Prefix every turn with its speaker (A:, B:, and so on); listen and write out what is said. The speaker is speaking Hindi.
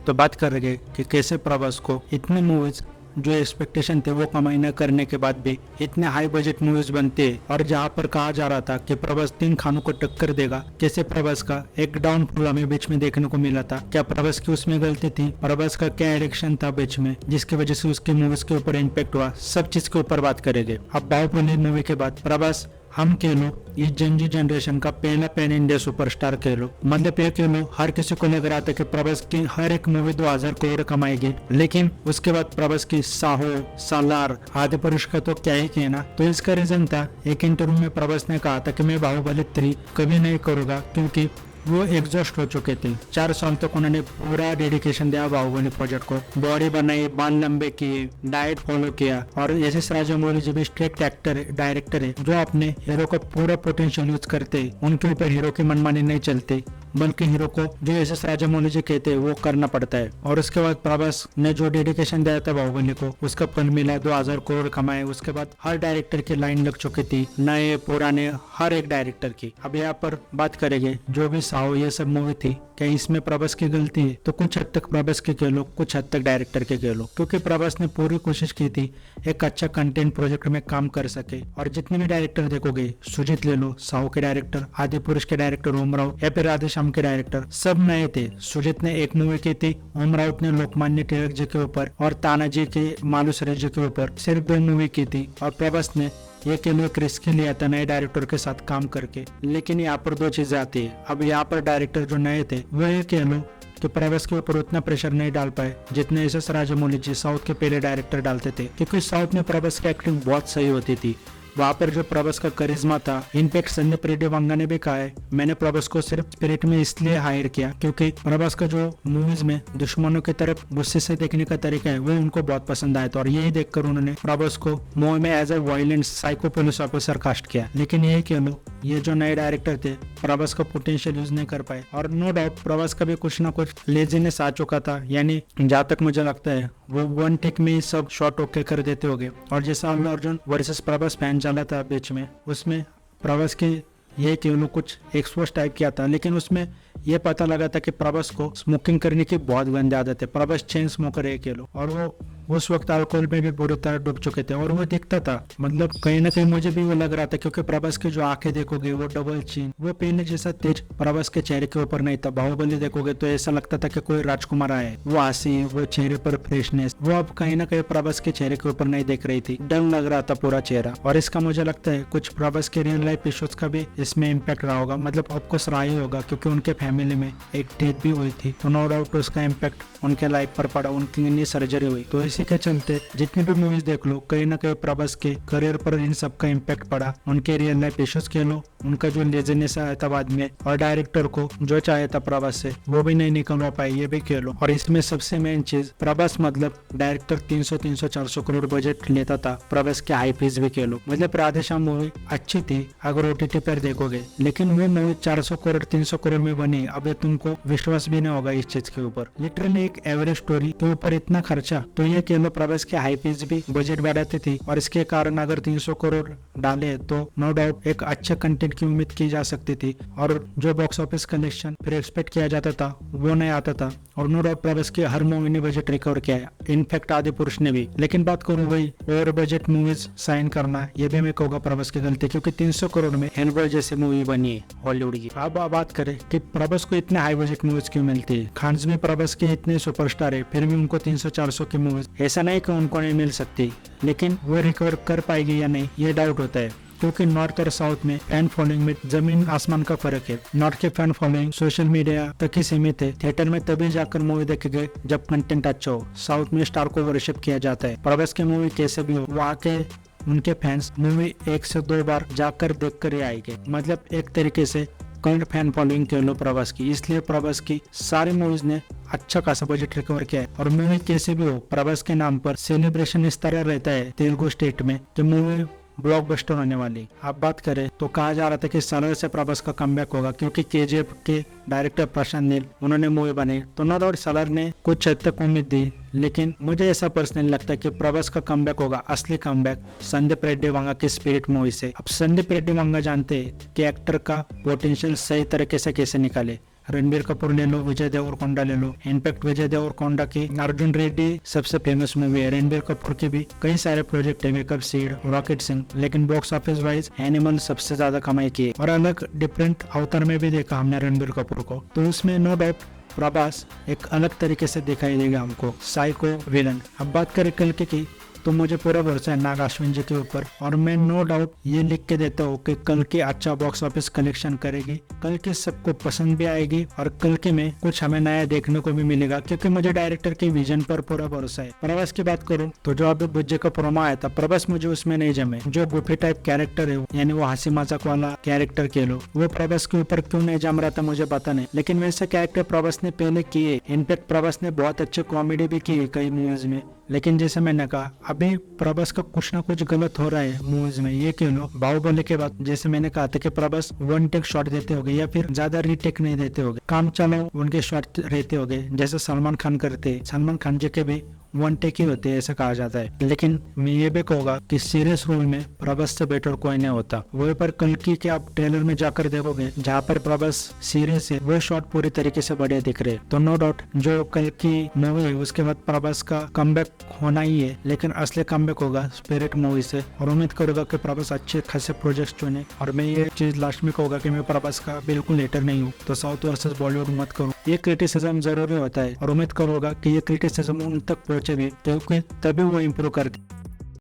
A: तो बात करेंगे कि कैसे प्रभास को इतने मूवीज जो एक्सपेक्टेशन थे वो कमाई न करने के बाद भी इतने हाई बजट मूवीज बनते हैं, और जहाँ पर कहा जा रहा था कि प्रभास 3 खानों को टक्कर देगा, कैसे प्रभास का एक डाउनफॉल हमें बीच में देखने को मिला था। क्या प्रभास की उसमें गलती थी, प्रभास का क्या एडिक्शन था बीच में जिसकी वजह से उसकी मूवीज के ऊपर इम्पैक्ट हुआ, सब चीज के ऊपर बात करेंगे। अब बाहुबली मूवी के बाद प्रभास हम कह लो इस जंजी जनरेशन का पहला पैन इंडिया सुपरस्टार कह लो, मतलब ये कह लो हर किसी को लग रहा था कि प्रभास की हर एक मूवी 2000 करोड़ कमाएगी, लेकिन उसके बाद प्रभास की साहो, सालार, आदिपुरुष का तो क्या ही कहना। तो इसका रीजन था, एक इंटरव्यू में प्रभास ने कहा था कि मैं बाहुबली 3 कभी नहीं करूंगा क्योंकि वो एग्जॉस्ट हो चुके थे। 4 साल तक उन्होंने पूरा डेडिकेशन दिया बाहुबली प्रोजेक्ट को, बॉडी बनाई, बाल लंबे किए, डाइट फॉलो किया, और यशस राजामौली जी भी स्ट्रिक्ट एक्टर डायरेक्टर है जो अपने हीरो का पूरा पोटेंशियल यूज करते, उनके ऊपर हीरो की मनमानी नहीं चलती, बल्कि हीरो को जो यशस राजामौली जी कहते हैं वो करना पड़ता है। और उसके बाद प्रभास ने जो डेडिकेशन दिया था बाहुबली को उसका फल मिला, 2000 करोड़ कमाए। उसके बाद हर डायरेक्टर की लाइन लग चुकी थी, नए पुराने हर एक डायरेक्टर की। अब यहाँ पर बात करेंगे जो भी साहो ये सब मूवी थी, क्या इसमें प्रभास की गलती है? तो कुछ हद तक प्रभास के कह लो, कुछ हद तक डायरेक्टर के कह लो, क्योंकि प्रभास ने पूरी कोशिश की थी एक अच्छा कंटेंट प्रोजेक्ट में काम कर सके। और जितने भी डायरेक्टर देखोगे, सुजीत ले लो, साहो के डायरेक्टर, आदिपुरुष के डायरेक्टर ओम राव, या फिर राधेश्याम के डायरेक्टर, सब नए थे। सुजीत ने एक मूवी की थी, ओम राव ने लोकमान्य तिलक जी के ऊपर और तानाजी के मालूसरे जी के ऊपर सिर्फ 2 मूवी की थी। और प्रभास ने ये के लिए रिस्क लिया था नए डायरेक्टर के साथ काम करके। लेकिन यहाँ पर 2 चीजें आती है। अब यहाँ पर डायरेक्टर जो नए थे वो ये कह लो तो प्रभास के ऊपर उतना प्रेशर नहीं डाल पाए जितने यशस राजामौली जी साउथ के पहले डायरेक्टर डालते थे, क्योंकि साउथ में प्रभास की एक्टिंग बहुत सही होती थी। वहाँ पर जो प्रभास का करिश्मा था, इनफैक्ट संदीप रेड्डी वांगा ने भी कहा है, मैंने प्रभास को सिर्फ स्पिरिट में इसलिए हायर किया क्योंकि प्रभास का जो मूवीज में दुश्मनों की तरफ गुस्से से देखने का तरीका है वो उनको बहुत पसंद आया था। और यही देखकर उन्होंने प्रभास को मूवी में as a violent psycho police officer cast किया। लेकिन यही कह लो ये जो नए डायरेक्टर थे प्रभास का पोटेंशियल यूज नहीं कर पाए। और नो डाउट प्रभास का भी कुछ ना कुछ लेजीनेस आ चुका था, यानी जहाँ तक मुझे लगता है वो 1 टेक में ही सब शॉट ओके कर देते होंगे। और जैसा अल्लू अर्जुन वर्सेस प्रभास फैन चला था बीच में, उसमें प्रभास के ये केवल कुछ एक्सपोज टाइप किया था, लेकिन उसमें ये पता लगा था कि प्रभास को स्मोकिंग करने की बहुत गंदी आदत है। प्रभास चेन स्मोकर है केलो, और वो उस वक्त अल्कोहल में भी बुरी तरह डूब चुके थे और वो दिखता था। मतलब कहीं ना कहीं मुझे भी वो लग रहा था, क्योंकि प्रभास की जो आंखें देखोगे वो डबल चीन, वो पहले जैसा तेज प्रभास के चेहरे के ऊपर नहीं था। बाहुबली देखोगे तो ऐसा लगता था कि कोई राजकुमार आए, वो हंसी, वो चेहरे पर फ्रेशनेस, वो अब कहीं ना कहीं प्रभास के चेहरे के ऊपर नहीं देख रही थी, डल लग रहा था पूरा चेहरा। और इसका मुझे लगता है कुछ प्रभास के रियल लाइफ इश्यूज का भी इसमें इम्पैक्ट रहा होगा। मतलब ऑफकोर्स रहा ही होगा, क्योंकि उनके फैमिली में एक डेथ भी हुई थी, तो नो डाउट उसका इम्पैक्ट उनके लाइफ पर पड़ा, उनकी लिए सर्जरी हुई। तो इसी के चलते जितनी भी मूवीज देख लो, कहीं ना कहीं प्रभास के करियर पर इन सब का इम्पैक्ट पड़ा। उनके रियल लाइफ इश्यूज कह लो, उनका जो लेजीनेस आया था बाद में, और डायरेक्टर को जो चाहे था प्रभास से वो भी नहीं निकलवा पाए, ये भी कह लो। और इसमें सबसे मेन चीज, प्रभास मतलब डायरेक्टर 300-400 करोड़ बजट लेता था, प्रभास के हाई फीस भी कह लो। मतलब राधेश्याम मूवी अच्छी थी अगर OTT पर देखोगे, लेकिन वो मूवी 400 करोड़ 300 करोड़ में बनी, अब तुमको विश्वास भी नहीं होगा इस चीज के ऊपर। लिटरली एक एवरेज स्टोरी के ऊपर इतना खर्चा, तो ये कह लो प्रभास के हाई फीस भी बजट बढ़ाती थी, और इसके कारण अगर 300 करोड़ डाले तो नो डाउट एक अच्छे कंटेंट की उम्मीद की जा सकती थी, और जो बॉक्स ऑफिस कलेक्शन फिर एक्सपेक्ट किया जाता था वो नहीं आता था। और नो डाउट प्रभास के हर मूवी ने बजट रिकवर किया है, इनफैक्ट आदिपुरुष ने भी। लेकिन बात करूं भाई ओवर बजट मूवीज साइन करना, ये भी मैं कहूँगा प्रभास की गलती, क्योंकि 300 करोड़ में हेनबल जैसी मूवी बनी है हॉलीवुड की। अब बात करें कि प्रभास को इतने हाई बजट मूवीज क्यों मिलती है। खान में प्रभास के इतने सुपरस्टार है, फिर भी उनको 300-400 की मूवीज, ऐसा नहीं कि उनको नहीं मिल सकती, लेकिन वो रिकवर कर पाएगी या नहीं ये डाउट होता है। क्योंकि नॉर्थ और साउथ में फैन फॉलोइंग में जमीन आसमान का फर्क है। नॉर्थ के फैन फॉलोइंग सोशल मीडिया तक ही सीमित है, थिएटर में तभी जाकर मूवी देखेंगे जब कंटेंट अच्छा हो। साउथ में स्टार को वर्शिप किया जाता है। प्रभास की मूवी कैसे भी हो, वहाँ के उनके फैंस मूवी 1 से 2 बार जाकर देख कर ही आएंगे। मतलब एक तरीके से कल्ट फैन फॉलोइंग कह लो प्रभास की, इसलिए प्रभास की सारी मूवीज ने अच्छा खासा बजट रिकवर किया है। और मूवी कैसे भी हो, प्रभास के नाम पर सेलिब्रेशन इस तरह रहता है तेलुगु स्टेट में कि मूवी ब्लॉकबस्टर होने वाली। आप बात करें तो कहा जा रहा था कि सालार से प्रभास का कमबैक होगा, क्योंकि KGF के डायरेक्टर प्रशांत नील उन्होंने मूवी बनाई, तो नो डाउट सालार ने कुछ हद तक उम्मीद दी। लेकिन मुझे ऐसा पर्सनली लगता है कि प्रभास का कमबैक होगा, असली कमबैक संदीप रेड्डी वांगा की स्पिरिट मूवी से। अब संदीप रेड्डी वांगा जानते हैं कि एक्टर का पोटेंशियल सही तरीके से कैसे निकाले। रणबीर कपूर ले लो, विजय देवरकोंडा ले लो। इनफैक्ट विजय देवरकोंडा की अर्जुन रेड्डी सबसे फेमस मूवी है। रणबीर कपूर के भी कई सारे प्रोजेक्ट है, मेकअप सीड, रॉकेट सिंह, लेकिन बॉक्स ऑफिस वाइज एनिमल सबसे ज्यादा कमाई की और अलग डिफरेंट अवतार में भी देखा हमने रणबीर कपूर को। तो उसमें नो डाउट प्रभास एक अलग तरीके से दिखाई देगा हमको, साइको विलन। अब बात करें कल्कि की, तो मुझे पूरा भरोसा है नाग अश्विन जी के ऊपर और मैं नो डाउट ये लिख के देता हूँ कि कल्कि अच्छा बॉक्स ऑफिस कलेक्शन करेगी, कल्कि सबको पसंद भी आएगी और कल्कि में कुछ हमें नया देखने को भी मिलेगा, क्योंकि मुझे डायरेक्टर के विजन पर पूरा भरोसा है। प्रभास की बात करूँ तो जो अभी बुज्जे का प्रोमो आया था, प्रभास मुझे उसमें नहीं जमे। जो गुफी टाइप कैरेक्टर है, यानी वो हंसी मजाक वाला कैरेक्टर के लो, वो प्रभास के ऊपर क्यों नहीं जम रहा था मुझे पता नहीं, लेकिन वैसे कैरेक्टर प्रभास ने पहले किए। इनफैक्ट प्रभास ने बहुत अच्छे कॉमेडी भी की है कई मूवीज में, लेकिन जैसे मैंने कहा अभी प्रभास का कुछ ना कुछ गलत हो रहा है मूवीज में। ये क्यों लो, बाहुबली के बाद जैसे मैंने कहा था कि प्रभास वन टेक शॉट देते होंगे या फिर ज्यादा रीटेक नहीं देते होंगे, काम चलो उनके शॉट रहते होंगे जैसे सलमान खान करते। सलमान खान जी के भी वन टेक ही होते हैं ऐसा कहा जाता है। लेकिन मैं ये भी कहूँगा कि सीरियस रोल में प्रभास से बेटर कोई नहीं होता। वही पर कल्कि के आप ट्रेलर में जाकर देखोगे, जहाँ पर प्रभास सीरियस है, वो शॉट पूरी तरीके से बढ़िया दिख रहे। तो नो डाउट जो कल्कि मूवी है उसके बाद प्रभास का कमबैक होना ही है, लेकिन असली कमबैक होगा स्पिरिट मूवी से। और उम्मीद करूंगा कि प्रभास अच्छे खासे प्रोजेक्ट चुने। और मैं ये चीज लास्ट में कहूँगा कि मैं प्रभास का बिल्कुल हेटर नहीं हूँ, तो साउथ वर्सेस बॉलीवुड मत करूँ। ये क्रिटिसिज्म जरूरी होता है और उम्मीद करूंगा कि ये क्रिटिसिज्म उन तक पहुंचे भी, क्योंकि तभी वो इम्प्रूव करते।